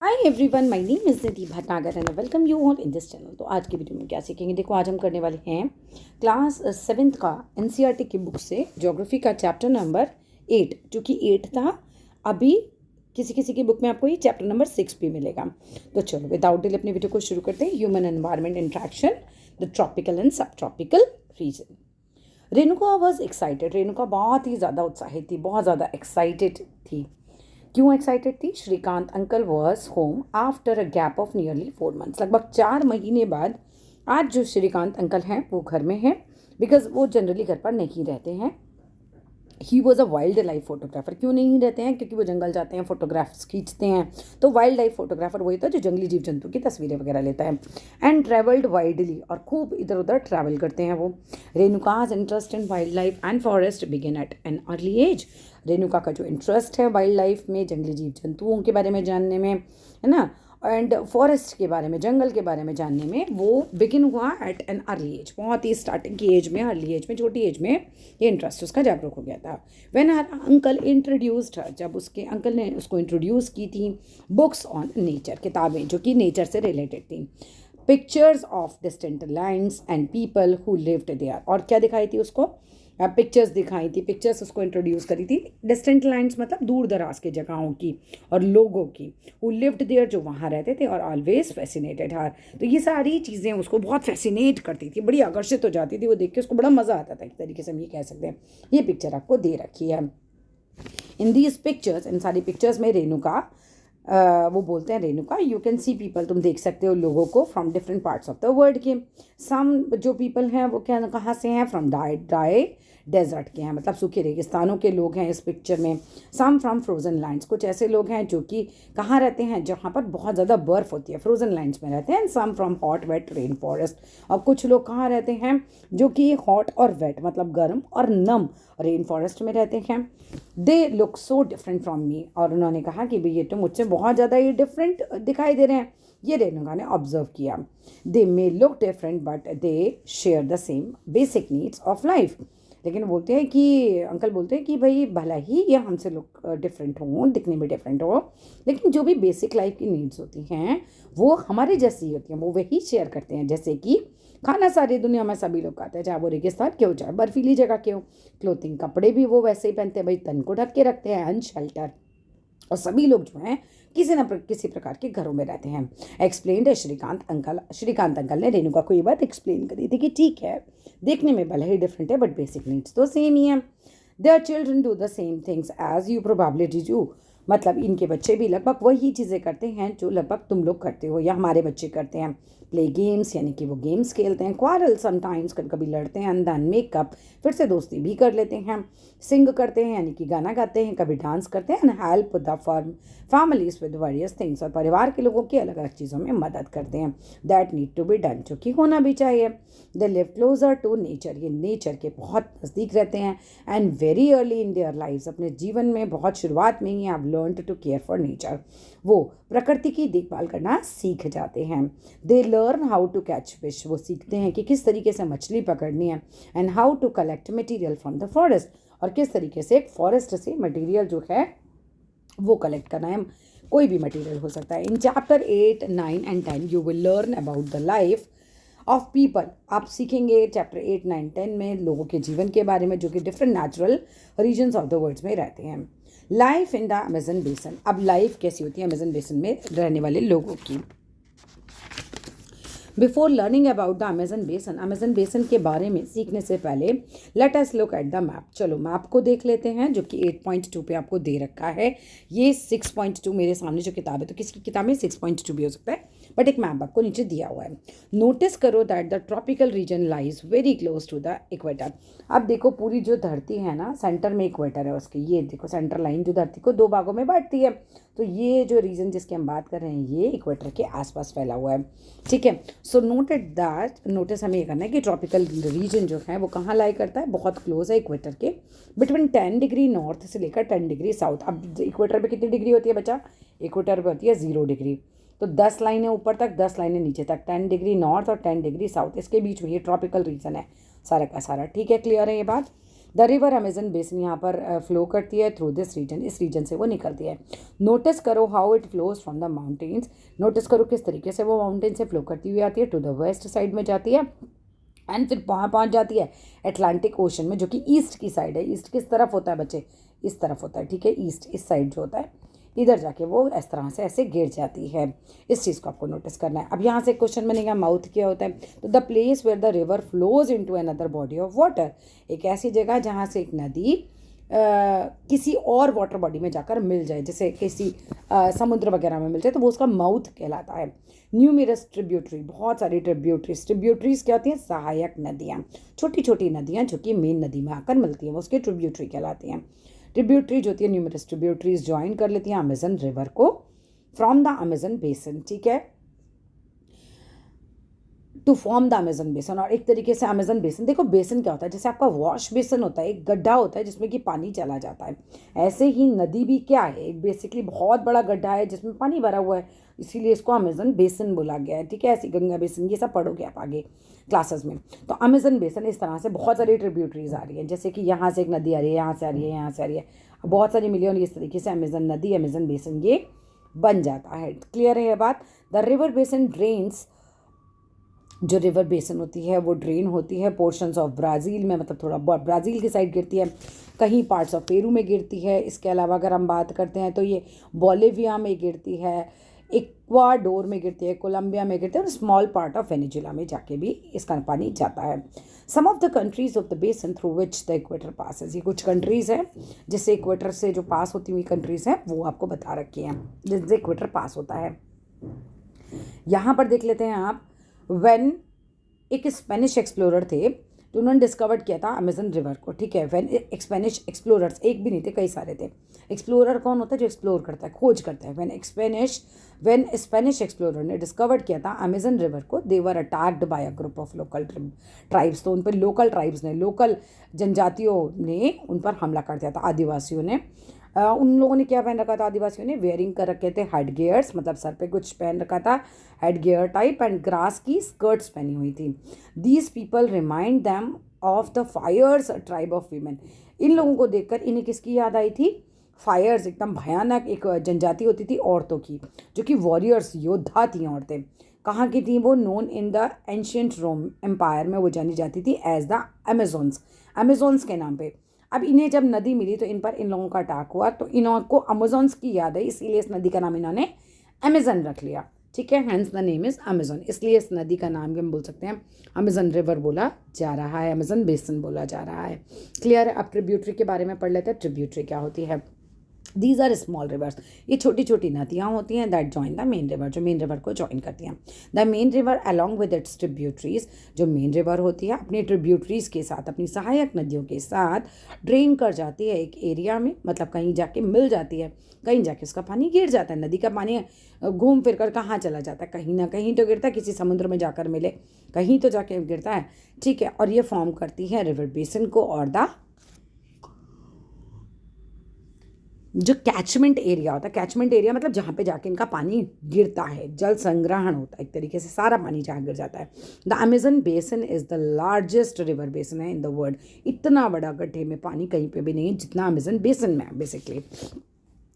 Hi everyone, my name is Nidhi Bhatnagar and welcome you all in this channel. तो आज की video में क्या सीखेंगे, देखो आज हम करने वाले हैं क्लास 7th का एनसीईआरटी की बुक से ज्योग्राफी का चैप्टर नंबर 8, जो कि 8 था। अभी किसी किसी की बुक में आपको ये चैप्टर नंबर 6 भी मिलेगा। तो चलो विदाउट डिले अपनी वीडियो को शुरू करते हैं। Human environment interaction, the tropical and subtropical region. Renuka was excited. Renuka बहुत ही ज़्यादा उत्साहित थी, बहुत ज़्यादा एक्साइटेड थी। क्यों एक्साइटेड थी? Shrikant uncle was home after a gap of nearly 4 months। लगभग 4 महीने बाद आज जो श्रीकांत अंकल हैं वो घर में हैं, बिकॉज वो जनरली घर पर नहीं रहते हैं। He was a wild life photographer. क्यों नहीं रहते हैं? क्योंकि वो जंगल जाते हैं, फोटोग्राफ्स खींचते हैं। तो वाइल्ड लाइफ फोटोग्राफर वही था जो जंगली जीव जंतु की तस्वीरें वगैरह लेता है। एंड ट्रेवल्ड वाइडली, और खूब इधर उधर ट्रैवल करते हैं वो। Renuka's interest in wildlife and forest begin at an early age. Renuka का जो इंटरेस्ट है वाइल्ड लाइफ में, जंगली जीव जंतुओं के बारे में जानने में, है ना, एंड फॉरेस्ट के बारे में, जंगल के बारे में जानने में, वो बिगिन हुआ एट एन अर्ली एज। बहुत ही स्टार्टिंग की एज में, अर्ली एज में, छोटी एज में ये इंटरेस्ट उसका जागरूक हो गया था। व्हेन हर अंकल इंट्रोड्यूस्ड हर, जब उसके अंकल ने उसको इंट्रोड्यूस की थी बुक्स ऑन नेचर, किताबें जो कि नेचर से रिलेटेड थी। Pictures of distant lands and people who lived there, और क्या दिखाई थी उसको? पिक्चर्स दिखाई थी। पिक्चर्स उसको इंट्रोड्यूस करी थी। डिस्टेंट लैंड्स मतलब दूर दराज के जगहों की और लोगों की। हु लिव्ड देयर, जो वहाँ रहते थे। और ऑलवेज फैसिनेटेड हर, तो ये सारी चीज़ें उसको बहुत फैसिनेट करती थी, बड़ी आकर्षित हो जाती थी वो देख के। उसको बड़ा मज़ा आता था, एक तरीके से हम ये कह सकते हैं। ये पिक्चर आपको दे रखी है। इन दीज पिक्चर्स, इन सारी पिक्चर्स में रेणुका, वो बोलते हैं Renuka, you can see people, तुम देख सकते हो लोगों को, from different parts of the world के। सम जो पीपल हैं वो क्या, कहाँ से हैं? फ्रॉम ड्राई डेजर्ट के हैं, मतलब सूखे रेगिस्तानों के लोग हैं इस पिक्चर में। सम फ्रॉम फ्रोजन लैंड्स, कुछ ऐसे लोग हैं जो कि कहाँ रहते हैं? जहाँ पर बहुत ज़्यादा बर्फ़ होती है, फ्रोजन लैंड्स में रहते हैं। Some from hot wet rainforest, और कुछ लोग कहाँ रहते हैं जो कि हॉट और वेट मतलब गर्म और नम रेन फॉरेस्ट में रहते हैं। They look so different from me, और उन्होंने कहा कि भाई ये तो मुझसे बहुत ज़्यादा ये डिफरेंट दिखाई दे रहे हैं। ये रेणुका ने ऑब्जर्व किया। They may look different but they share the same basic needs of life. लेकिन बोलते हैं कि अंकल बोलते हैं कि भाई भला ही ये हमसे लुक डिफरेंट हो, दिखने में डिफरेंट हो, लेकिन जो भी बेसिक लाइफ की नीड्स होती हैं वो हमारे जैसी होती हैं, वो वही शेयर करते हैं। जैसे कि खाना सारी दुनिया में सभी लोग खाते हैं, चाहे वो रेगिस्तान क्यों, चाहे बर्फीली जगह क्यों। क्लोथिंग, कपड़े भी वो वैसे ही पहनते हैं, भाई तन को ढक के रखते हैं, अनशेल्टर। और सभी लोग जो हैं किसी न किसी प्रकार के घरों में रहते हैं। Explained Shrikant uncle. Shrikant uncle ने रेणुका को ये बात एक्सप्लेन करी थी कि ठीक है, देखने में भले ही डिफरेंट है बट बेसिक नीड्स तो सेम ही है। Their children do the same things as you probably do, मतलब इनके बच्चे भी लगभग वही चीज़ें करते हैं जो लगभग तुम लोग करते हो या हमारे बच्चे करते हैं। प्ले गेम्स, यानी कि वो गेम्स खेलते हैं। क्वारल समटाइम्स, कभी कभी लड़ते हैं। एंड देन मेकअप, फिर से दोस्ती भी कर लेते हैं। सिंग करते हैं, यानी कि गाना गाते हैं, कभी डांस करते हैं। And help the families with various things, और परिवार के लोगों की अलग अलग चीज़ों में मदद करते हैं। That need to be done, जो कि होना भी चाहिए। They live closer to nature, ये नेचर के बहुत नज़दीक रहते हैं। And very early in their life, अपने जीवन में बहुत शुरुआत में ही have learned to care for nature, वो प्रकृति की देखभाल करना सीख जाते हैं। They learn how to catch fish, वो सीखते हैं कि किस तरीके से मछली पकड़नी है। And how to collect material from the forest, और किस तरीके से एक फॉरेस्ट से मटीरियल जो है वो कलेक्ट करना है। कोई भी मटीरियल हो सकता है। In chapter 8, 9 and 10 you will learn about the life of people, आप सीखेंगे चैप्टर 8, 9, 10 में लोगों के जीवन के बारे में जो कि different natural regions of the world में रहते हैं। लाइफ इन द अमेजन बेसन, अब लाइफ कैसी होती है अमेजन बेसन में रहने वाले लोगों की। Before learning about the Amazon बेसन के बारे में सीखने से पहले let us look at the map. चलो मैप को देख लेते हैं, जो कि 8.2 पे आपको दे रखा है। ये 6.2 मेरे सामने जो किताब है, तो किसकी किताब में 6.2 भी हो सकता है, बट एक मैप आपको नीचे दिया हुआ है। नोटिस करो that the tropical region lies very close to the equator. अब देखो पूरी जो धरती है ना, सेंटर में इक्वेटर है उसके, ये देखो सेंटर लाइन जो धरती को 2 भागों में बांटती है। तो ये जो रीजन जिसकी हम बात कर रहे हैं ये इक्वेटर के आसपास फैला हुआ है, ठीक है। सो नोटेड दैट, नोटिस हमें ये करना है कि ट्रॉपिकल रीजन जो है वो कहाँ लाई करता है, बहुत क्लोज है इक्वेटर के, बिटवीन 10 डिग्री नॉर्थ से लेकर 10 डिग्री साउथ। अब इक्वेटर पे कितनी डिग्री होती है बच्चा? इक्वेटर पे होती है 0 डिग्री। तो 10 लाइनें ऊपर तक, 10 लाइनें नीचे तक, 10 डिग्री नॉर्थ और 10 डिग्री साउथ, इसके बीच में ये ट्रॉपिकल रीजन है सारा का सारा, ठीक है। क्लियर है ये बात? द रिवर अमेजन बेसिन यहाँ पर फ्लो करती है थ्रू दिस रीजन, इस रीजन से वो निकलती है। नोटिस करो how it flows from the mountains, notice करो किस तरीके से वो माउंटेन से फ्लो करती हुई आती है, टू द वेस्ट साइड में जाती है एंड फिर वहाँ पहुँच जाती है अटलांटिक ओशन में, जो कि ईस्ट की साइड है। ईस्ट किस तरफ होता है बच्चे? इस तरफ होता है, ठीक है, ईस्ट इस साइड जो होता है, इधर जाके वो इस तरह से ऐसे गिर जाती है। इस चीज़ को आपको नोटिस करना है। अब यहाँ से क्वेश्चन बनेगा माउथ क्या होता है, तो the place where the river flows into another body of water, एक ऐसी जगह जहाँ से एक नदी किसी और वाटर बॉडी में जाकर मिल जाए, जैसे किसी समुद्र वगैरह में मिल जाए, तो वो उसका माउथ कहलाता है। न्यूमरस ट्रिब्यूटरी, बहुत सारी ट्रिब्यूटरीज, ट्रिब्यूटरीज क्या होती हैं? सहायक नदियाँ, छोटी छोटी नदियाँ जो कि मेन नदी में आकर मिलती हैं, वो उसकी ट्रिब्यूटरी कहलाती हैं। ट्रिब्यूटरी जो होती है, न्यूमरस ट्रिब्यूटरीज ज्वाइन कर लेती हैं अमेजन रिवर को फ्रॉम द अमेजन बेसिन, ठीक है, टू फॉर्म द अमेजन बेसन। और एक तरीके से अमेजन बेसन, देखो बेसन क्या होता है, जैसे आपका वॉश बेसन होता है, एक गड्ढा होता है जिसमें कि पानी चला जाता है, ऐसे ही नदी भी क्या है, एक बेसिकली बहुत बड़ा गड्ढा है जिसमें पानी भरा हुआ है, इसीलिए इसको अमेजन बेसन बोला गया है, ठीक है। ऐसी गंगा बेसन, ये सब पढ़ोगे आप आगे क्लासेस में। तो अमेजन बेसन इस तरह से बहुत सारी ट्रिब्यूटरीज आ रही है, जैसे कि यहाँ से एक नदी आ रही है, यहाँ से आ रही है, यहाँ से आ रही है, बहुत सारी मिलियन, इस तरीके से अमेजन नदी, अमेजन बेसन ये बन जाता है। क्लियर है ये बात? द रिवर बेसन ड्रेन्स, जो रिवर बेसन होती है वो ड्रेन होती है पोर्शंस ऑफ ब्राज़ील में, मतलब थोड़ा ब्राज़ील की साइड गिरती है, कहीं पार्ट्स ऑफ पेरू में गिरती है। इसके अलावा अगर हम बात करते हैं तो ये बोलिविया में गिरती है, इक्वाडोर में गिरती है, कोलंबिया में गिरती है, और स्मॉल पार्ट ऑफ वेनेजुला में जाके भी इसका पानी जाता है। Some of the countries of the basin through which the equator passes, ये कुछ कंट्रीज़ हैं जिससे इक्वेटर से जो पास होती हुई कंट्रीज़ हैं वो आपको बता रखी हैं, जिससे इक्वेटर पास होता है। यहाँ पर देख लेते हैं आप, व्हेन एक स्पेनिश एक्सप्लोरर थे तो उन्होंने डिस्कवर्ड किया था अमेजन रिवर को, ठीक है। व्हेन स्पेनिश एक्सप्लोरर्स, एक भी नहीं थे, कई सारे थे। एक्सप्लोरर कौन होता है? जो एक्सप्लोर करता है, खोज करता है। व्हेन स्पेनिश एक्सप्लोरर ने डिस्कवर्ड किया था अमेजन रिवर को, they were attacked by a group of local tribes, तो उन पर लोकल ट्राइब्स ने, लोकल जनजातियों ने उन पर हमला कर दिया था, आदिवासियों ने। उन लोगों ने क्या पहन रखा था? आदिवासियों ने वेयरिंग कर रखे थे हेड गियर्स, मतलब सर पे कुछ पहन रखा था head gear type, and grass की स्कर्ट्स पहनी हुई थी। These people remind them of the fierce tribe of women, इन लोगों को देखकर इन्हें किसकी याद आई थी? फायर्स, एकदम भयानक एक जनजाति होती थी औरतों की, जो कि वॉरियर्स, योद्धा थी औरतें। कहाँ की थी वो? Known in the ancient Rome empire में वो जानी जाती थी एज द अमेजोन्स, अमेजोन्स के नाम पे। अब इन्हें जब नदी मिली तो इन पर इन लोगों का अटैक हुआ, तो इनको अमेजोन्स की याद है, इसीलिए इस नदी का नाम इन्होंने अमेजन रख लिया, ठीक है। Hence the name is Amazon, इसलिए इस नदी का नाम भी हम बोल सकते हैं अमेजन रिवर बोला जा रहा है, अमेजन बेसिन बोला जा रहा है। क्लियर है? अब ट्रिब्यूटरी के बारे में पढ़ लेते हैं, ट्रिब्यूटरी क्या होती है। दीज आर स्मॉल रिवर्स, ये छोटी छोटी नदियाँ होती हैं that join the main river, जो मेन रिवर को जॉइन करती हैं। The main river along with its tributaries, जो मेन रिवर होती है अपनी ट्रिब्यूटरीज के साथ, अपनी सहायक नदियों के साथ ड्रेन कर जाती है एक एरिया में, मतलब कहीं जाके मिल जाती है, कहीं जाके उसका पानी गिर जाता है। नदी का पानी घूम फिर कर कहाँ चला जाता है? कहीं ना कहीं तो गिरता है, किसी समुद्र में जाकर मिले, कहीं तो जाके गिरता है, ठीक है। और ये फॉर्म करती है रिवर बेसिन को, और द जो कैचमेंट एरिया होता है, कैचमेंट एरिया मतलब जहाँ पे जाके इनका पानी गिरता है, जल संग्रहण होता है एक तरीके से, सारा पानी जहाँ गिर जाता है। The Amazon basin is the largest river basin है इन द वर्ल्ड, इतना बड़ा गड्ढे में पानी कहीं पे भी नहीं है जितना अमेजन बेसिन में है बेसिकली।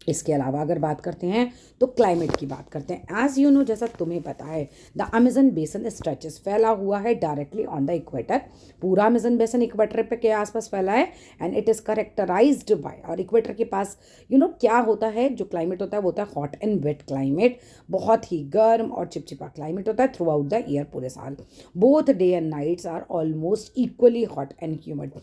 इसके अलावा अगर बात करते हैं तो क्लाइमेट की बात करते हैं। एज यू नो, जैसा तुम्हें पता है, द अमेजन बेसन स्ट्रेचेस, फैला हुआ है डायरेक्टली ऑन द इक्वेटर, पूरा अमेजन बेसन इक्वेटर पे के आसपास फैला है, and it is characterised by, और इक्वेटर के पास क्या होता है, जो क्लाइमेट होता है वो होता है हॉट एंड वेट क्लाइमेट, बहुत ही गर्म और चिपचिपा क्लाइमेट होता है थ्रू आउट द ईयर, पूरे साल। Both day and nights are almost equally hot and humid,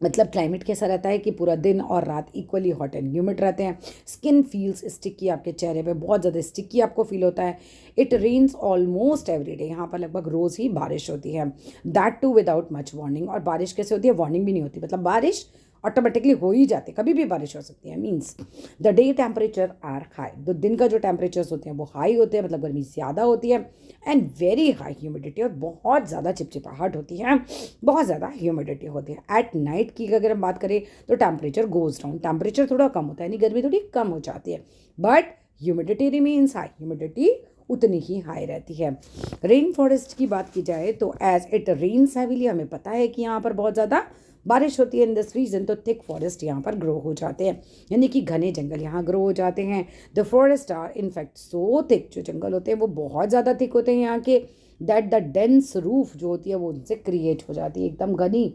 मतलब क्लाइमेट कैसा रहता है कि पूरा दिन और रात इक्वली हॉट एंड ह्यूमिड रहते हैं। स्किन फील्स स्टिकी, आपके चेहरे पे बहुत ज़्यादा स्टिकी आपको फील होता है। It rains almost every day, यहाँ पर लगभग रोज़ ही बारिश होती है, that too without much warning. और बारिश कैसे होती है? वार्निंग भी नहीं होती, मतलब बारिश ऑटोमेटिकली हो ही जाती है, कभी भी बारिश हो सकती है। Means the day temperature are high, तो दिन का जो टेम्परेचर्स होते हैं वो हाई होते हैं, मतलब गर्मी ज़्यादा होती है, एंड वेरी हाई ह्यूमिडिटी, और बहुत ज़्यादा चिपचिपाहट होती है, बहुत ज़्यादा ह्यूमिडिटी होती है। एट नाइट की अगर हम बात करें तो टेम्परेचर गोज डाउन, टेम्परेचर थोड़ा कम होता है, यानी गर्मी थोड़ी कम हो जाती है, but humidity remains high, humidity उतनी ही हाई रहती है। रेन फॉरेस्ट की बात की जाए तो एज इट रेन्स हैवीली, हमें पता है कि यहाँ पर बहुत ज़्यादा बारिश होती है इन दिस रीजन तो थिक फॉरेस्ट यहाँ पर ग्रो हो जाते हैं, यानी कि घने जंगल यहाँ ग्रो हो जाते हैं। The forest are in fact so thick, जो जंगल होते हैं वो बहुत ज़्यादा थिक होते हैं यहाँ के, दैट द डेंस रूफ जो होती है वो उनसे क्रिएट हो जाती है, एकदम घनी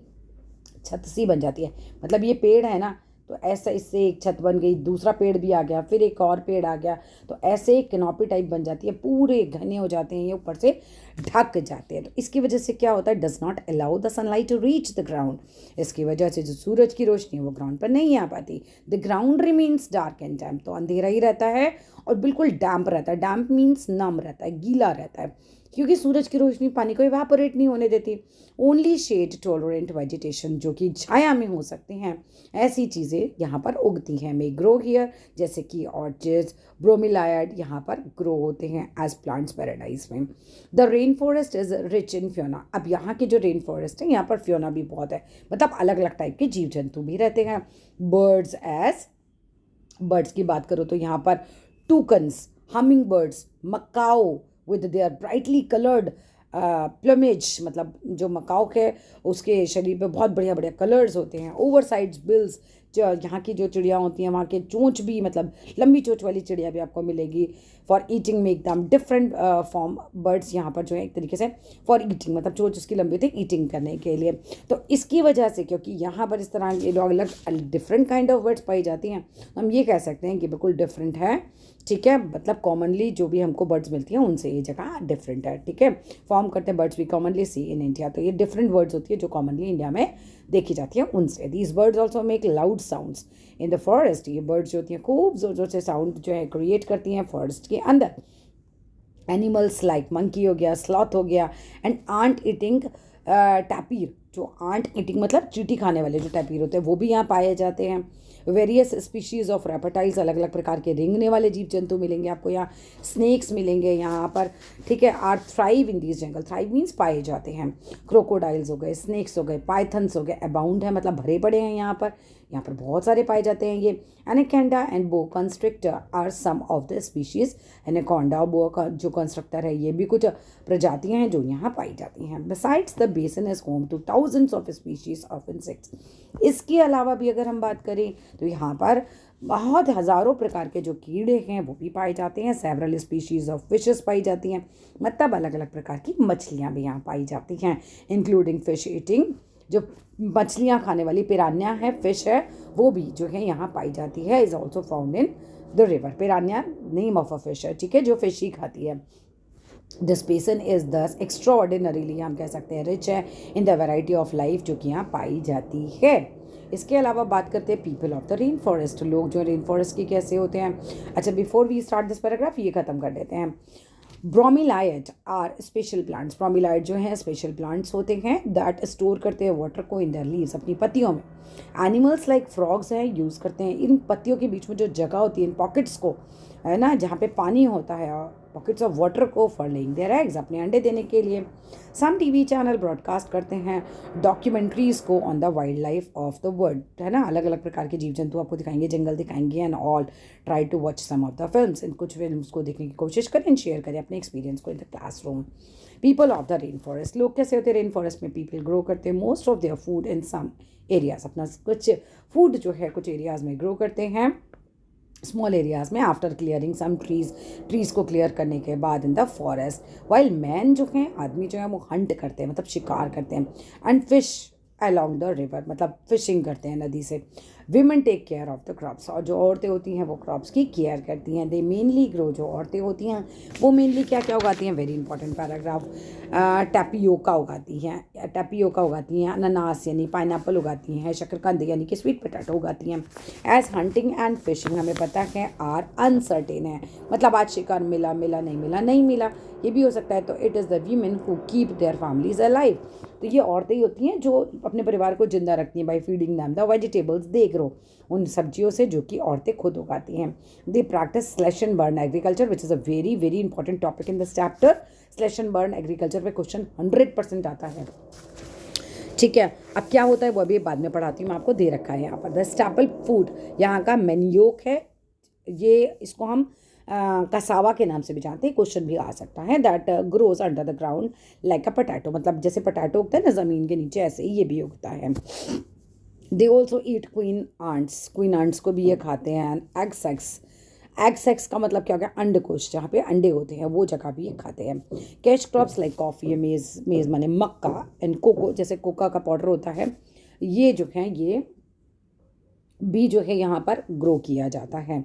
छत सी बन जाती है। मतलब ये पेड़ है ना, तो ऐसा इससे एक छत बन गई, दूसरा पेड़ भी आ गया, फिर एक और पेड़ आ गया, तो ऐसे एक कैनोपी टाइप बन जाती है, पूरे घने हो जाते हैं, ये ऊपर से ढक जाते हैं। तो इसकी वजह से क्या होता है, does not allow the sunlight to reach the ground. इसकी वजह से जो सूरज की रोशनी है वो ग्राउंड पर नहीं आ पाती। The ground remains dark and damp, तो अंधेरा ही रहता है और बिल्कुल डैम्प रहता है। डैम्प मीन्स नम रहता है, गीला रहता है, क्योंकि सूरज की रोशनी पानी को इवापोरेट नहीं होने देती। ओनली शेड टॉलरेंट वेजिटेशन, जो कि छाया में हो सकते हैं, ऐसी चीज़ें यहाँ पर उगती हैं, मे ग्रो हियर, जैसे कि ऑर्चिड्स, ब्रोमिलायड यहाँ पर ग्रो होते हैं एज प्लांट्स पैराडाइज में। The rain forest is rich in Fiona. अब यहाँ के जो रेन फॉरेस्ट है यहाँ पर फ्योना भी बहुत है, मतलब अलग अलग टाइप के जीव जंतु भी रहते हैं। बर्ड्स की बात करो तो यहाँ पर toucans, humming birds, macaws with their brightly coloured plumage, मतलब जो मकाओ है उसके शरीर पे बहुत बढ़िया बढ़िया कलर्स होते हैं। ओवरसाइज बिल्स, जो यहाँ की जो चिड़िया होती हैं वहाँ के चोंच भी, मतलब लंबी चोंच वाली चिड़िया भी आपको मिलेगी। फॉर ईटिंग में एकदम डिफरेंट फॉर्म बर्ड्स यहाँ पर जो है एक तरीके से फॉर ईटिंग, मतलब चोंच उसकी लंबी होती है ईटिंग करने के लिए। तो इसकी वजह से, क्योंकि यहाँ पर इस तरह ये अलग डिफरेंट काइंड ऑफ बर्ड्स पाई जाती हैं, हम ये कह सकते हैं कि बिल्कुल डिफरेंट है, ठीक है। मतलब कॉमनली जो भी हमको बर्ड्स मिलती हैं उनसे ये जगह डिफरेंट है, ठीक है। फॉर्म करते हैं बर्ड्स भी कॉमनली सी इन इंडिया, तो ये डिफरेंट बर्ड्स होती है जो कॉमनली इंडिया में देखी जाती हैं उनसे। These birds also make loud sounds in the forest. ये बर्ड्स जो होती हैं खूब जोर जोर से साउंड जो है क्रिएट करती हैं फॉरेस्ट के अंदर। एनिमल्स लाइक मंकी हो गया, स्लॉथ हो गया, एंड आंट ईटिंग टैपीर, जो आंट ईटिंग मतलब चींटी खाने वाले जो टैपीर होते हैं वो भी यहाँ पाए जाते हैं। वेरियस स्पीशीज ऑफ रेप्टाइल्स, अलग अलग प्रकार के रेंगने वाले जीव जंतु मिलेंगे आपको यहाँ। स्नेक्स मिलेंगे यहाँ पर, ठीक है। Are thrive in this jungle, thrive means पाए जाते हैं। क्रोकोडाइल्स हो गए, स्नेक्स हो गए, पाइथन्स हो गए, अबाउंड है मतलब भरे पड़े हैं यहाँ पर, यहाँ पर बहुत सारे पाए जाते हैं ये। Anaconda and boa constrictor are some of the species. Anaconda boa का जो कंस्ट्रक्टर है ये भी कुछ प्रजातियां हैं जो यहाँ पाई जाती हैं। Besides the basin is home two thousands of species of insects. इसके अलावा भी अगर हम बात करें तो यहाँ पर बहुत हज़ारों प्रकार के जो कीड़े हैं वो भी पाए जाते हैं। सेवरल स्पीशीज ऑफ फिशेस पाई जाती हैं, मतलब अलग अलग प्रकार की मछलियाँ भी यहाँ पाई जाती हैं, इंक्लूडिंग फिश ईटिंग, जो मछलियाँ खाने वाली पिरान्या है, फिश है, वो भी जो है यहाँ पाई जाती है। Is also found in the river. Piranha name of a fish है, ठीक है, जो फिश ही खाती है। दिस बेसन इज दस एक्स्ट्राऑर्डिनरीली, हम कह सकते हैं, रिच है in the variety of life जो कि यहाँ पाई जाती है। इसके अलावा बात करते हैं people of the rain forest, लोग जो रेन फॉरेस्ट की कैसे होते हैं। अच्छा, before we start this paragraph ये खत्म कर देते हैं। Bromeliad are special plants. Bromeliad जो है स्पेशल प्लांट्स होते हैं दैट स्टोर करते हैं वाटर को इन देयर लीव्स, अपनी पत्तियों में। एनिमल्स लाइक फ्रॉग्स हैं यूज़ करते हैं इन पत्तियों के बीच में जो जगह होती है, इन पॉकेट्स को, है ना, जहाँ पे पानी होता है, पॉकेट्स ऑफ वाटर को, फॉर लेइंग देयर एग्स, अपने अंडे देने के लिए। सम टीवी चैनल ब्रॉडकास्ट करते हैं डॉक्यूमेंट्रीज़ को on the wild life of the world, है ना, अलग अलग प्रकार के जीव जंतु आपको दिखाएंगे, जंगल दिखाएंगे and all. Try to watch some of the films, इन कुछ फिल्म्स को देखने की कोशिश करें एंड शेयर करें अपने एक्सपीरियंस को in the classroom. People of the rain forest, लोग कैसे होते हैं रेन फॉरेस्ट में, पीपल ग्रो करते हैं most of their food in some areas, अपना कुछ फूड जो है कुछ एरियाज़ में ग्रो करते हैं, स्मॉल एरियाज़ में, आफ्टर क्लियरिंग सम ट्रीज़ को क्लियर करने के बाद in the forest. While man जो हैं, आदमी जो है वो हंट करते हैं, मतलब शिकार करते हैं, and fish along the river, मतलब फिशिंग करते हैं नदी से। Women take care of the crops, और जो औरतें होती हैं वो क्रॉप्स की केयर करती हैं। दे मेनली ग्रो, जो औरतें होती हैं वो मेनली क्या क्या उगाती हैं, वेरी इंपॉर्टेंट पैराग्राफ, टैपियोका उगाती हैं, टैपियोका उगाती हैं, अनानास यानी पाइनएप्पल उगाती हैं, शकरकंद यानी कि स्वीट पोटैटो उगाती हैं। एज हंटिंग एंड फिशिंग हमें पता है आर अनसर्टेन है, मतलब आज शिकार मिला मिला, नहीं मिला नहीं मिला, ये भी हो सकता है। तो it is the women who keep their families alive, तो ये औरतें ही होती हैं जो अपने परिवार को जिंदा रखती हैं by feeding them the vegetables they grow, उन सब्जियों से जो कि औरतें खुद उगाती हैं। They practice slash and burn agriculture which is a very very important topic in this chapter. Slash and burn agriculture पे क्वेश्चन 100% आता है, ठीक है। अब क्या होता है वो अभी बाद में पढ़ाती हूँ, मैं आपको दे रखा है यहाँ पर। द स्टैपल फूड यहाँ का मैनियोक है, ये इसको हम कसावा के नाम से भी जानते हैं, क्वेश्चन भी आ सकता है। That grows under the ground like a potato, मतलब जैसे पोटैटो उगता है ना ज़मीन के नीचे, ऐसे ही ये भी उगता है। They also eat queen ants को भी ये खाते हैं। एग सेक्स का मतलब क्या हो गया, अंडकोश, जहाँ पे अंडे होते हैं वो जगह भी ये खाते हैं। कैश क्रॉप्स लाइक कॉफ़ी, मेज़ माने मक्का, एंड कोको, जैसे कोका का पाउडर होता है, ये जो है ये भी जो है यहाँ पर ग्रो किया जाता है।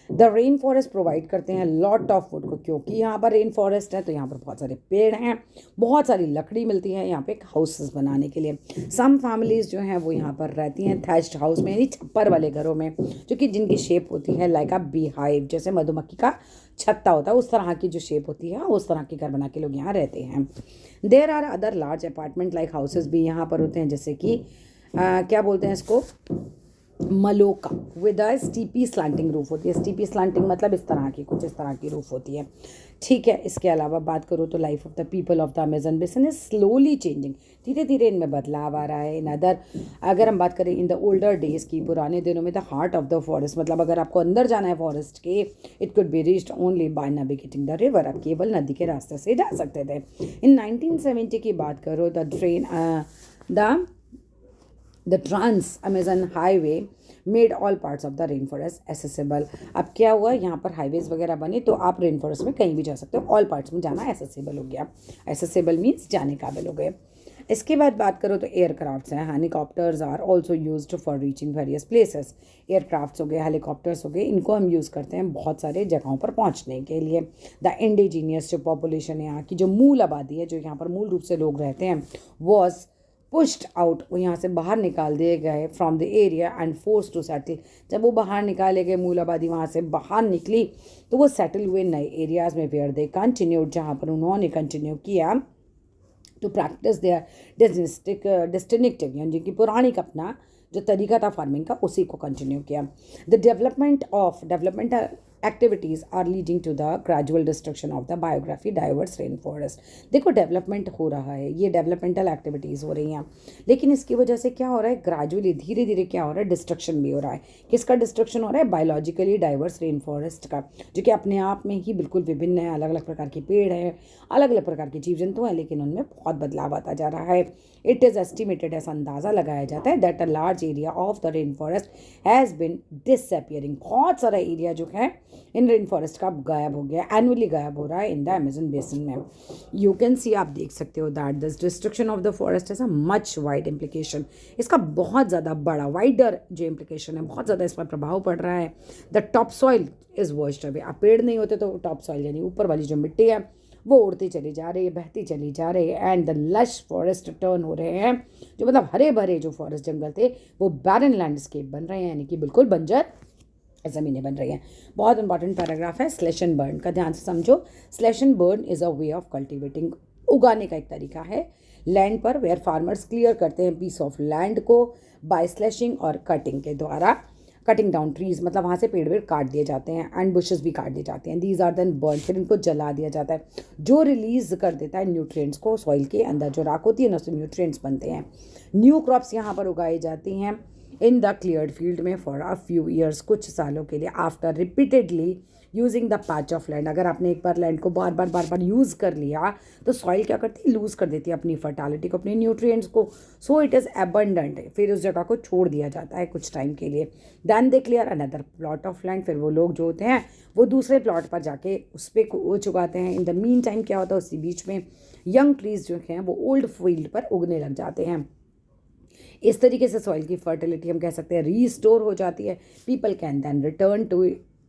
द रेन फॉरेस्ट प्रोवाइड करते हैं लॉट ऑफ फूड को, क्योंकि यहाँ पर रेन फॉरेस्ट है तो यहाँ पर बहुत सारे पेड़ हैं, बहुत सारी लकड़ी मिलती है यहाँ पे हाउसेस बनाने के लिए। सम फैमिलीज जो हैं वो यहाँ पर रहती हैं थैच्ड हाउस में, यानी छप्पर वाले घरों में, जो कि जिनकी शेप होती है लाइक अ बी हाइव, जैसे मधुमक्खी का छत्ता होता है उस तरह की जो शेप होती है, उस तरह के घर बना के लोग यहाँ रहते हैं। There are other large apartment like houses भी यहाँ पर होते हैं, जैसे कि क्या बोलते हैं इसको, मलोका विद अ स्टीपी स्लांटिंग रूफ होती है। स्टीपी स्लांटिंग मतलब इस तरह की, कुछ इस तरह की रूफ होती है, ठीक है। इसके अलावा बात करूँ तो life of the people of the Amazon basin is slowly changing, धीरे धीरे इनमें बदलाव आ रहा है। इन अदर, अगर हम बात करें इन द ओल्डर डेज की, पुराने दिनों में, the heart of the forest, मतलब अगर आपको अंदर जाना है फॉरेस्ट के, it could be reached only by navigating the river, आप केवल नदी के रास्ते से जा सकते थे। इन 1970 की बात करो, the trans Amazon highway made all parts of the rain forest accessible. अब क्या हुआ, यहाँ पर हाईवेज वगैरह बने तो आप रेन फॉरेस्ट में कहीं भी जा सकते हो, ऑल पार्ट्स में जाना एसेसिबल हो गया। एसेसिबल मीन्स जाने काबिल हो गए। इसके बाद बात करो तो एयरक्राफ्ट्स हैं। Helicopters are also used for reaching various places. Aircrafts हो गए, हेलीकॉप्टर्स हो गए, इनको हम यूज़ करते हैं बहुत सारे जगहों पर पहुंचने के लिए। द इंडिजीनियस जो पॉपुलेशन है, यहाँ की जो मूल आबादी है, जो यहाँ पर मूल रूप से लोग रहते हैं, वॉज पुश्ड आउट, वो यहाँ से बाहर निकाल दिए गए from the area and force to settle. जब वो बाहर निकाले गए, मूल आबादी वहाँ से बाहर निकली, तो वो सेटल हुए नए एरियाज़ में, वेयर दे कंटिन्यूड, जहाँ पर उन्होंने कंटिन्यू किया टू प्रैक्टिस देयर डिस्टिंक्टिव, यानी कि पौराणिक अपना जो तरीका था फार्मिंग का, उसी को कंटिन्यू किया। The developmental activities are leading to the gradual destruction of the biography diverse rain forest. देखो डेवलपमेंट हो रहा है, ये डेवलपमेंटल एक्टिविटीज़ हो रही हैं, लेकिन इसकी वजह से क्या हो रहा है, ग्रेजुअली धीरे धीरे क्या हो रहा है, डिस्ट्रक्शन भी हो रहा है। किसका डिस्ट्रक्शन हो रहा है, बायोलॉजिकली डाइवर्स रेन फॉरेस्ट का, जो कि अपने आप में ही बिल्कुल विभिन्न है, अलग अलग प्रकार के पेड़ हैं, अलग अलग प्रकार के जीव जंतु हैं, लेकिन उनमें बहुत बदलाव आता जा रहा है। इट इज़ एस्टिमेटेड, ऐसा अंदाज़ा लगाया जाता है, that a large area of the rain forest has been disappearing, बहुत सारा एरिया जो है इन रेन फॉरेस्ट का गायब हो गया, एनुअली गायब हो रहा है इन द अमेजन बेसिन में। यू कैन सी, आप देख सकते हो that this destruction of the forest has a much wide implication, इसका बहुत ज़्यादा बड़ा वाइडर जो इम्प्लीकेशन है, बहुत ज़्यादा इस पर प्रभाव पड़ रहा है। The top soil is washed away, अब पेड़ नहीं होते तो टॉप सॉइल यानी ऊपर वाली जो मिट्टी है वो उड़ती चली जा रही है, बहती चली जा रही है, and the lush forest turn हो रहे हैं, जो मतलब हरे भरे जो फॉरेस्ट जंगल थे वो बैरन लैंडस्केप बन रहे हैं, यानी कि बिल्कुल बंजर ज़मीनें बन रही हैं। बहुत इंपॉर्टेंट पैराग्राफ है, स्लैश एंड बर्न का ध्यान से समझो। Slash and burn is a way of cultivating, उगाने का एक तरीका है लैंड पर, वेयर फार्मर्स क्लियर करते हैं पीस ऑफ लैंड को बाय स्लैशिंग और कटिंग के द्वारा। कटिंग डाउन ट्रीज मतलब वहाँ से पेड़ वेड़ काट दिए जाते हैं, एंड बुशेस भी काट दिए जाते हैं। दीज आर देन बर्न, फिर इनको जला दिया जाता है, जो रिलीज कर देता है न्यूट्रिएंट्स को, सॉइल के अंदर जो राख होती है ना, उससे न्यूट्रिएंट्स बनते हैं। न्यू क्रॉप्स यहाँ पर उगाई जाती हैं इन द क्लियर्ड फील्ड में फॉर अ फ्यू ईयर्स, कुछ सालों के लिए, after repeatedly using the patch of land. अगर आपने एक बार लैंड को बार बार यूज़ कर लिया तो सॉइल क्या करती है, लूज़ कर देती है अपनी फर्टालिटी को, अपने न्यूट्रिएंट्स को, सो इट इज़ एबंडेंट, फिर उस जगह को छोड़ दिया जाता है कुछ टाइम के लिए। Then they clear another plot of land, फिर वो लोग जो होते हैं वो दूसरे प्लॉट पर जाके उस पर वो चुगाते हैं। इन द मीन टाइम क्या होता है, उसी बीच में यंग ट्रीज जो हैं वो ओल्ड फील्ड पर उगने लग जाते हैं। इस तरीके से सॉइल की फर्टिलिटी हम कह सकते हैं रीस्टोर हो जाती है। People can then return to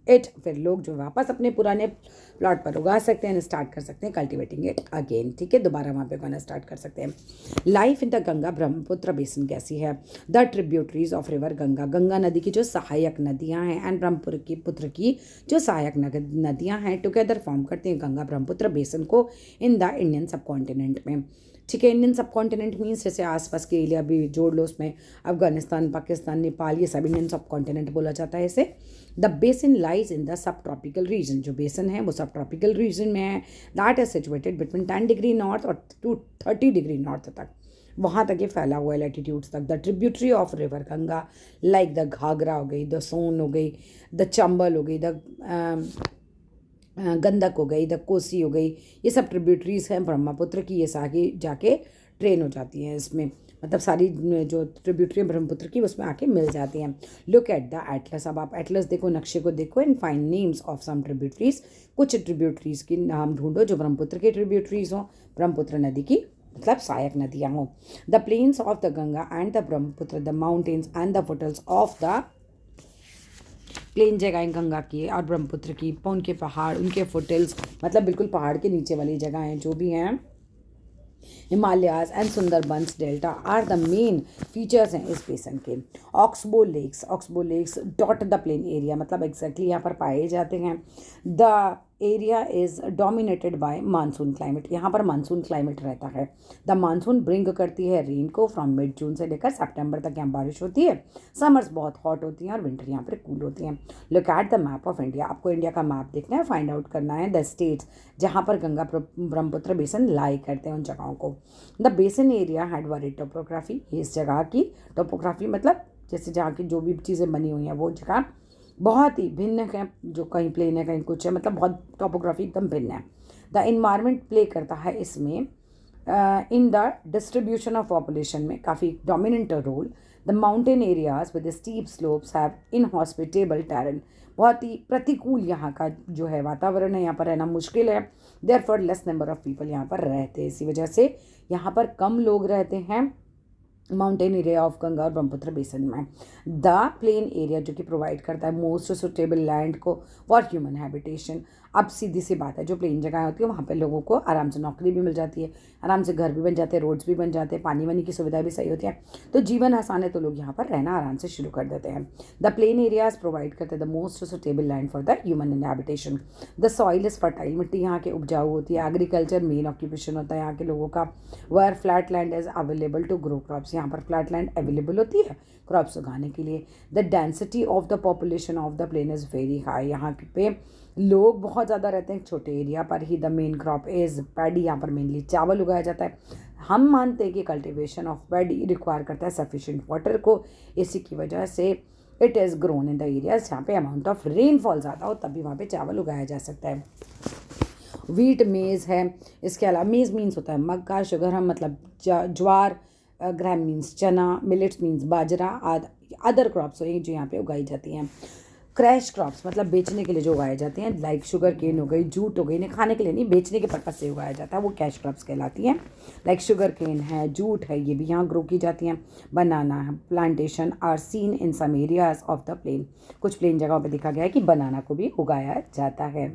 it, फिर लोग जो वापस अपने पुराने प्लॉट पर उगा सकते हैं, स्टार्ट कर सकते हैं कल्टिवेटिंग इट अगेन, ठीक है, दोबारा वहाँ पे उगाना स्टार्ट कर सकते हैं। Life in the Ganga Brahmaputra basin कैसी है, the tributaries of river Ganga, Ganga नदी की जो सहायक नदियाँ हैं एंड पुत्र की जो सहायक नदियाँ हैं, टुगेदर फॉर्म करती हैं गंगा ब्रह्मपुत्र बेसिन को इन द इंडियन सब कॉन्टिनेंट में, ठीक है। इंडियन सब कॉन्टिनेंट मीन्स जैसे आसपास के एरिया भी जोड़ लो, उसमें अफगानिस्तान, पाकिस्तान, नेपाल, ये सब इंडियन सब कॉन्टिनेंट बोला जाता है इसे। The basin lies in the subtropical region, जो बेसिन है वो सब ट्रॉपिकल रीजन में है। That is situated between 10 degree north और टू 30 डिग्री नॉर्थ तक, वहाँ तक ये फैला हुआ है लैटिट्यूड्स तक। The tributary of river Ganga like the Ghaghara हो गई, द सोन हो गई, द चंबल हो गई, द गंदक हो गई, द कोसी हो गई, ये सब ट्रिब्यूटरीज हैं ब्रह्मपुत्र की, ये सागे जाके ट्रेन हो जाती हैं इसमें, मतलब सारी जो ट्रिब्यूटरी ब्रह्मपुत्र की उसमें आके मिल जाती हैं। लुक एट द एटलस, अब आप एटलस देखो, नक्शे को देखो, and find names of some tributaries, कुछ ट्रिब्यूटरीज की नाम ढूंढो जो ब्रह्मपुत्र की ट्रिब्यूटरीज हो, ब्रह्मपुत्र नदी की मतलब सहायक नदियाँ हों। The plains of the Ganga and the Brahmaputra, the mountains and the foothills of the plain जगहें गंगा की और ब्रह्मपुत्र की, उनके पहाड़, उनके फुटल्स मतलब बिल्कुल पहाड़ के नीचे वाली जगहें जो भी हैं, Himalayas and Sundarbans delta are the main features हैं इस बेसन के। Oxbow lakes dot the plain area, मतलब एग्जैक्टली यहाँ पर पाए जाते हैं। The area is dominated by monsoon climate, यहाँ पर मानसून क्लाइमेट रहता है। द मानसून ब्रिंग करती है रेन को, फ्रॉम मिड जून से लेकर सितंबर तक यहाँ बारिश होती है। समर्स बहुत हॉट होती हैं और विंटर यहाँ पर कूल होती हैं। Look at the map of India, आपको इंडिया का मैप देखना है, फाइंड आउट करना है द स्टेट्स जहाँ पर गंगा ब्रह्मपुत्र बेसन लाई करते हैं उन जगहों को। द बेसन एरिया हैड वरीड टोपोग्राफी, इस जगह की टोपोग्राफी मतलब जैसे जहाँ की जो भी चीज़ें बनी हुई हैं वो जगह बहुत ही भिन्न है, जो कहीं प्लेन है कहीं कुछ है, मतलब बहुत टोपोग्राफी एकदम भिन्न है। द इन्वायरमेंट प्ले करता है इसमें in the distribution of population में काफ़ी dominant role. The mountain areas with steep slopes have inhospitable terrain, बहुत ही प्रतिकूल यहाँ का जो है वातावरण है, यहाँ पर रहना मुश्किल है। Therefore less number of people यहाँ पर रहते हैं, इसी वजह से यहाँ पर कम लोग रहते हैं माउंटेन एरिया ऑफ गंगा और ब्रह्मपुत्र बेसन में। द प्लेन एरिया जो कि प्रोवाइड करता है मोस्ट सुटेबल लैंड को फॉर ह्यूमन हैबिटेशन। अब सीधी सी बात है, जो प्लेन जगह होती है वहाँ पे लोगों को आराम से नौकरी भी मिल जाती है, आराम से घर भी बन जाते हैं, रोड्स भी बन जाते हैं, पानी वानी की सुविधा भी सही होती है, तो जीवन आसान है, तो लोग यहाँ पर रहना आराम से शुरू कर देते हैं। द प्लेन एरियाज प्रोवाइड करते हैं the most suitable land for the human habitation. The soil is fertile, मिट्टी यहाँ के उपजाऊ होती है। एग्रीकल्चर मेन ऑक्यूपेशन होता है यहाँ के लोगों का। Where flat land is available to grow crops, यहाँ पर फ्लैट लैंड अवेलेबल होती है क्रॉप्स उगाने के लिए। The density of the population of the plain is very high, यहाँ पे लोग बहुत ज़्यादा रहते हैं छोटे एरिया पर ही। The main crop is paddy, यहाँ पर मेनली चावल उगाया जाता है। हम मानते हैं कि कल्टिवेशन ऑफ पैडी रिक्वायर करता है सफिशिएंट वाटर को, इसी की वजह से it is grown in the areas जहाँ पे अमाउंट ऑफ रेनफॉल ज़्यादा हो, तभी वहाँ पे चावल उगाया जा सकता है। व्हीट मेज़ है, इसके अलावा मेज़ मीन्स होता है मक्का, शुगर हम मतलब ज्वार, ग्राम मीन्स चना, मिलेट्स मीन्स बाजरा, अदर क्रॉप्स जो यहाँ पे उगाई जाती हैं। क्रैश क्रॉप्स मतलब बेचने के लिए जो उगाए जाते हैं, लाइक शुगर केन हो गई, जूट हो गई, इन्हें खाने के लिए नहीं, बेचने के पर्पज़ से उगाया जाता है, वो कैश क्रॉप्स कहलाती हैं। लाइक शुगर केन है, जूट है, ये भी यहाँ ग्रो की जाती हैं। बनाना है, plantation are seen in some areas of the plain, कुछ प्लेन जगहों पर देखा गया है कि बनाना को भी उगाया जाता है।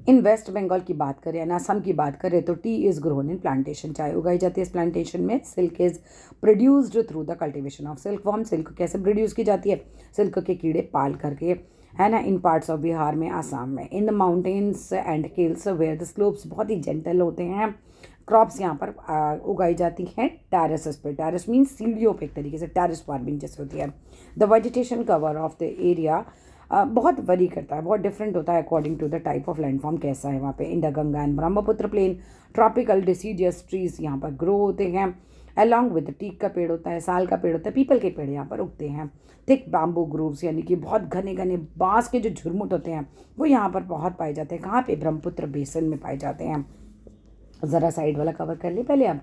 इन वेस्ट बंगाल की बात करें या असम की बात करें तो T is grown in plantation, चाय उगाई जाती है इस प्लांटेशन में। Silk is produced through the cultivation of silk worm, silk कैसे प्रोड्यूस की जाती है, सिल्क के कीड़े पाल करके, है ना। इन पार्ट्स ऑफ बिहार में, आसाम में। In the mountains and hills where the slopes बहुत ही जेंटल होते हैं, क्रॉप्स यहाँ पर उगाई जाती हैं टेरेसेस पे। टेरेस मीन सीढ़ियों पे, एक तरीके से टेरेस फार्मिंग जैसे होती है। The vegetation cover of the area बहुत वरी करता है, बहुत डिफरेंट होता है according to the type of landform कैसा है वहाँ पे। In the Ganga and Brahmaputra plain tropical deciduous trees यहाँ पर ग्रो होते हैं, अलॉन्ग विद टीक का पेड़ होता है, साल का पेड़ होता है, पीपल के पेड़ यहाँ पर उगते हैं। थिक बैम्बू ग्रूव्स यानी कि बहुत घने घने बांस के जो झुरमुट होते हैं वो यहाँ पर बहुत पाए जाते हैं। कहाँ पे? ब्रह्मपुत्र बेसन में पाए जाते हैं। ज़रा साइड वाला कवर कर लिए पहले। अब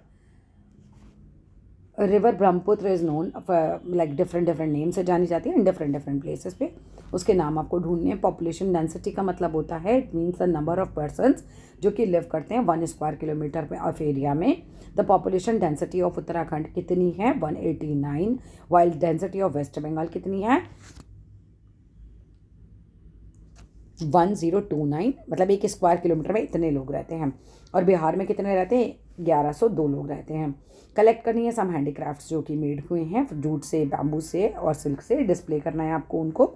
river Brahmaputra is known like different name से जानी जाती है इन डिफरेंट प्लेसेस पे, उसके नाम आपको ढूंढने हैं। पॉपुलेशन डेंसिटी का मतलब होता है it means the number of persons जो कि लिव करते हैं 1 स्क्वायर किलोमीटर में ऑफ एरिया में। The population density of Uttarakhand कितनी है? 189, while density of West Bengal कितनी है? 1029, मतलब 1 स्क्वायर किलोमीटर में इतने लोग रहते हैं। और बिहार में कितने रहते हैं? 1102 लोग रहते हैं। कलेक्ट करनी है सम हैंडीक्राफ्ट्स जो कि मेड हुए हैं जूट से, बैम्बू से और सिल्क से। डिस्प्ले करना है आपको उनको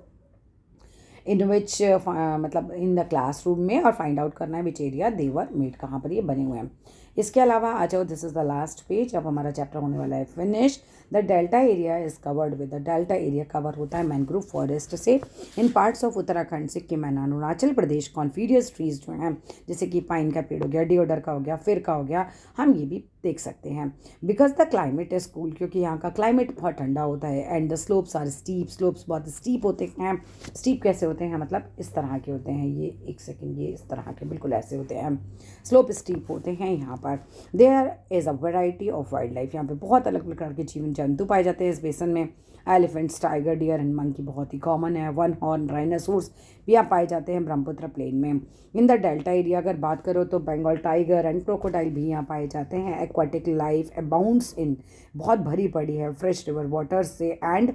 इन विच मतलब इन द क्लासरूम में, और फाइंड आउट करना है which area they were made, कहाँ पर ये बने हुए हैं। इसके अलावा आ जाओ, this is the last page. अब हमारा चैप्टर होने वाला है finish. The delta area is covered with the delta area cover होता है मैनग्रोव फॉरेस्ट से। In parts of Uttarakhand, Sikkim and Arunachal Pradesh coniferous trees जो हैं, जैसे कि पाइन का पेड़ हो गया, डिओडर का हो गया, फिर का हो गया, हम ये भी देख सकते हैं। Because the climate is cool, क्योंकि यहाँ का क्लाइमेट बहुत ठंडा होता है। And the slopes are steep, slopes बहुत स्टीप होते हैं। स्टीप कैसे होते हैं, मतलब इस तरह के होते हैं, ये एक सेकेंड, ये इस तरह के बिल्कुल ऐसे होते हैं, स्लोप स्टीप होते हैं यहाँ पर। There is a variety of wildlife, यहाँ पे बहुत अलग प्रकार के जीवन जंतु पाए जाते हैं इस बेसन में। Elephants, tiger, deer and monkey बहुत ही कॉमन है। वन हॉर्न राइनासोर्स भी यहाँ पाए जाते हैं ब्रह्मपुत्र प्लेन में। इन द डेल्टा एरिया अगर बात करो तो बंगाल टाइगर एंड क्रोकोडाइल भी यहाँ पाए जाते हैं। एक्वाटिक लाइफ अबाउंड्स इन, बहुत भरी पड़ी है फ्रेश रिवर वाटर से। एंड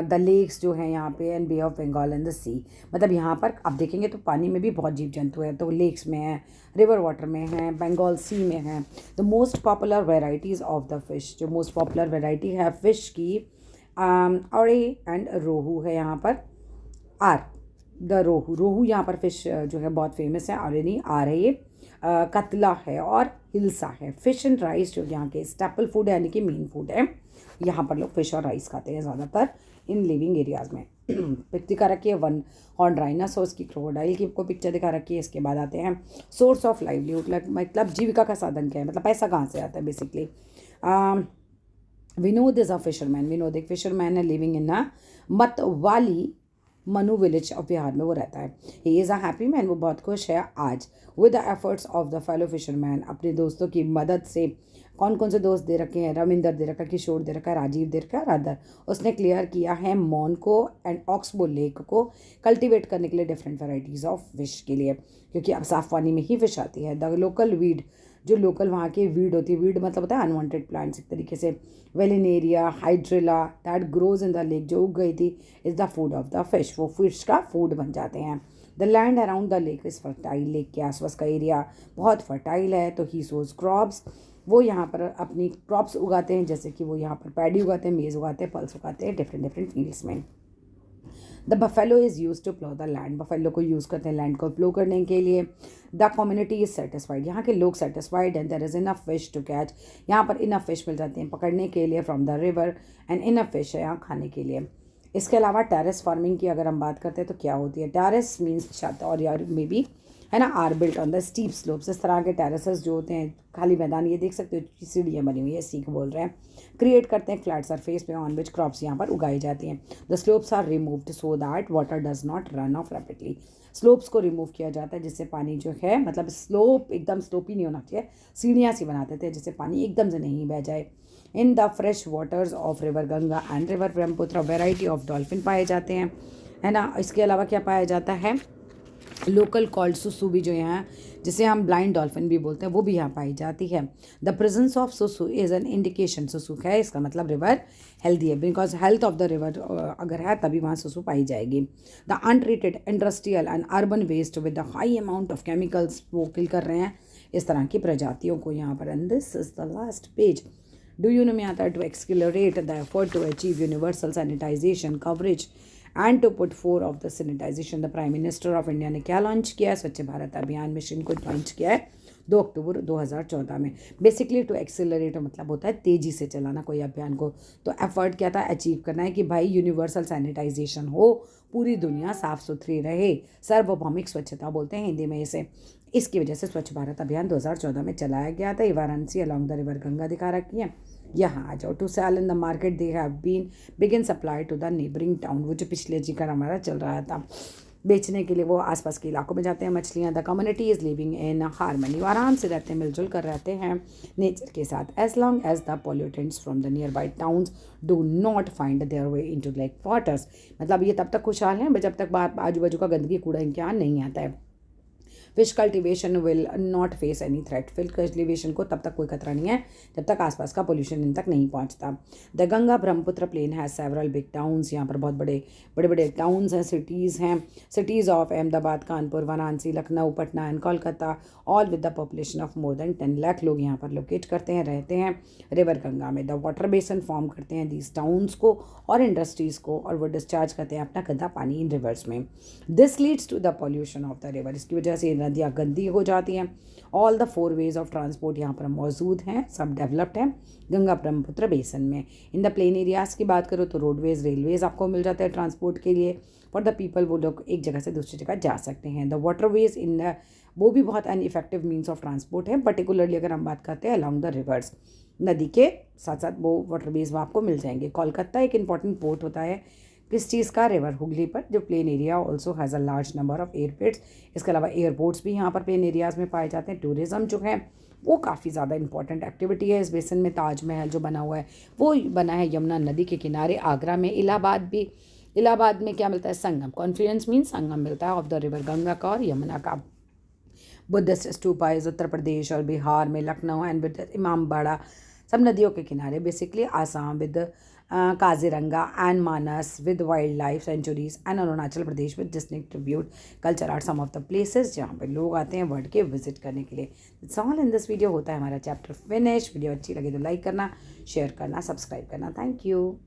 द लेक्स जो हैं यहाँ पे, and bay of Bengal and the sea, मतलब यहाँ पर आप देखेंगे तो पानी में भी बहुत जीव जंतु है, तो लेक्स में है, रिवर वाटर में है, बंगाल सी में है। The most popular varieties of the fish, जो मोस्ट पॉपुलर वेराइटी है फिश की, औरे एंड रोहू है यहाँ पर। आर द रोहू यहाँ पर फिश जो है बहुत फेमस है। और नहीं आर है ये, कतला है और हिल्सा है। फिश एंड राइस जो यहाँ के स्टेपल फूड है, यानी कि मेन फूड है। यहाँ पर लोग फिश और राइस खाते हैं ज़्यादातर इन लिविंग एरियाज़ में। पिक दिखा रखी है वन हॉर्न राइनासोर्स की, क्रोकोडाइल की आपको पिक्चर दिखा रखी है। इसके बाद आते हैं सोर्स ऑफ लाइवलीहुड, मतलब जीविका का साधन क्या है, मतलब पैसा कहाँ से आता है basically. Vinod is a fisherman, Vinod एक फिशरमैन है लिविंग इन अ मतवाली मनु विलेज ऑफ बिहार में वो रहता है। He is a happy man, वो बहुत खुश है आज। With the efforts of the fellow fisherman, अपने दोस्तों की मदद से। कौन कौन से दोस्त दे रखे हैं, रविंदर दे रखा है, किशोर दे रखा है, राजीव दे रखा है, रादर। उसने क्लियर किया है मॉन को एंड ऑक्सबो लेक को कल्टीवेट करने के लिए डिफरेंट वेराइटीज़ ऑफ फिश के लिए, क्योंकि अब साफ पानी में ही फिश आती है। द लोकल वीड, जो लोकल वहाँ की वीड होती है, वीड मतलब होता है अनवांटेड प्लांट्स एक तरीके से, vallisneria hydrilla that grows in the lake, जो उग गई थी, is the food of the fish, वो फिश का फूड बन जाते हैं। The land around the lake is fertile, lake के आसपास का एरिया बहुत फर्टाइल है। तो ही सोज क्रॉप्स, वो यहाँ पर अपनी क्रॉप्स उगाते हैं, जैसे कि वो यहाँ पर पैडी उगाते हैं, मेज़ उगाते हैं, पल्स उगाते हैं डिफरेंट डिफरेंट फील्ड्स में। The buffalo is use to plough the land, buffalo को यूज़ करते हैं लैंड को प्लो करने के लिए। द कम्युनिटी इज़ सेटिस्फाइड, यहाँ के लोग सेटिस्फाइड हैं। There is enough fish to catch, यहाँ पर इनफ फिश मिल जाती हैं पकड़ने के लिए from the river, and enough fish है यहाँ खाने के लिए। इसके अलावा टेरेस फार्मिंग की अगर हम बात करते हैं तो क्या होती है, टेरेस मीन्स छत और यार मे बी है ना, are built on the steep slopes. इस तरह के टेरेसेस जो होते हैं, खाली मैदान, ये देख सकते हो सीढ़ियाँ बनी हुई है, सीख बोल रहे हैं, क्रिएट करते हैं फ्लैट सरफेस पे ऑन विच क्रॉप्स यहाँ पर उगाई जाती हैं। The slopes are removed so that water does not run off rapidly, slopes को रिमूव किया जाता है जिससे पानी जो है, मतलब स्लोप एकदम स्लोपी नहीं होना चाहिए, सीढ़ियाँ सी बना देते हैं जिससे पानी एकदम से नहीं बह जाए। In the fresh waters of river Ganga and river Brahmaputra variety of dolphin पाए जाते हैं, है ना। इसके अलावा क्या पाया जाता है, लोकल कॉल्ड सुसु भी जो यहाँ, जिसे हम ब्लाइंड डॉल्फिन भी बोलते हैं, वो भी यहाँ पाई जाती है। The presence of susu is an indication, susu है इसका मतलब रिवर हेल्दी है, because health of the river अगर है तभी वहाँ सुसु पाई जाएगी। The untreated industrial and urban waste with the high amount of chemicals वो किल कर रहे हैं इस तरह की प्रजातियों को यहाँ पर। And this is the last page. Do you know में आता है, to accelerate the effort to achieve universal sanitization coverage and to put for of the sanitization, the prime minister of India ने क्या लॉन्च किया है, स्वच्छ भारत अभियान mission को लॉन्च किया है 2 अक्टूबर 2014 में। बेसिकली टू एक्सेलरेट मतलब होता है तेज़ी से चलाना कोई अभियान को। तो एफर्ट क्या था, अचीव करना है कि भाई यूनिवर्सल सैनिटाइजेशन हो, पूरी दुनिया साफ़ सुथरी रहे, सार्वभौमिक स्वच्छता बोलते हैं हिंदी में इसे। इसकी वजह से स्वच्छ भारत अभियान 2014 में चलाया गया था। ये Varanasi along the river Ganga दिखा रखी है, यहाँ आ जाओ। To sell in the market they have been begin supply to the neighbouring town, वो जो पिछले जी का हमारा चल रहा था, बेचने के लिए वो आसपास के इलाकों में जाते हैं मछलियाँ। The community is living in harmony, वो आराम से रहते हैं, मिलजुल कर रहते हैं नेचर के साथ। As long as the pollutants from the nearby towns do not find their way into lake waters, मतलब ये तब तक खुशहाल हैं जब तक आजू बाजू का गंदगी कूड़ा इनके यहाँ नहीं आता है। Fish cultivation will not face any threat, fish cultivation को तब तक कोई खतरा नहीं है जब तक आसपास का पोल्यूशन इन तक नहीं पहुंचता। The Ganga Brahmaputra plain has several big towns, यहाँ पर बहुत बड़े बड़े टाउन्स हैं, सिटीज़ हैं। Cities of Ahmedabad, Kanpur, Varanasi, Lucknow, Patna and Kolkata, all with the population of more than 10 lakh लोग यहाँ पर लोकेट करते हैं, रहते हैं रिवर गंगा में। द वाटर बेसन फॉर्म करते हैं दीज टाउन्स को और इंडस्ट्रीज़ को, और वो डिस्चार्ज करते हैं अपना गंदा पानी इन रिवर्स में। This leads to the pollution of the river, इसकी वजह से नदियाँ गंदी हो जाती हैं। All the 4 ways of transport यहाँ पर मौजूद हैं, सब डेवलप्ड हैं गंगा ब्रह्मपुत्र बेसन में। इन द प्लेन एरियाज़ की बात करो तो रोडवेज रेलवेज आपको मिल जाते हैं ट्रांसपोर्ट के लिए फॉर द पीपल, वो लोग एक जगह से दूसरी जगह जा सकते हैं। द वाटरवेज इन द वो भी बहुत अनइफेक्टिव मीन्स ऑफ ट्रांसपोर्ट है, पर्टिकुलरली अगर हम बात करते हैं अलॉन्ग द रिवर्स, नदी के साथ साथ वो वाटरवेज आपको मिल जाएंगे। कोलकाता एक इंपॉर्टेंट पोर्ट होता है किस चीज़ का, रिवर हुगली पर, जो plain area also has a large number of airports. इसके अलावा एयरपोर्ट्स भी यहाँ पर प्लेन एरियाज़ में पाए जाते हैं। टूरिज़्म जो है वो काफ़ी ज़्यादा इंपॉर्टेंट एक्टिविटी है इस बेसन में। ताजमहल जो बना हुआ है वो बना है यमुना नदी के किनारे आगरा में। इलाहाबाद में क्या मिलता है, संगम, कॉन्फ्लुएंस मीन्स संगम मिलता है ऑफ द रिवर गंगा का और यमुना का। बुद्धिस्ट स्तूपा इज उत्तर प्रदेश और बिहार में, लखनऊ एंड विद इमामबाड़ा, सब नदियों के किनारे basically. Assam with Kaziranga and Manas with wildlife sanctuaries and Arunachal Pradesh with distinct tribute culture are some of the places जहाँ पे लोग आते हैं वर्ल्ड के विजिट करने के लिए। It's all in this video. होता है हमारा चैप्टर फिनिश। वीडियो अच्छी लगे तो लाइक करना, शेयर करना, सब्सक्राइब करना। Thank you.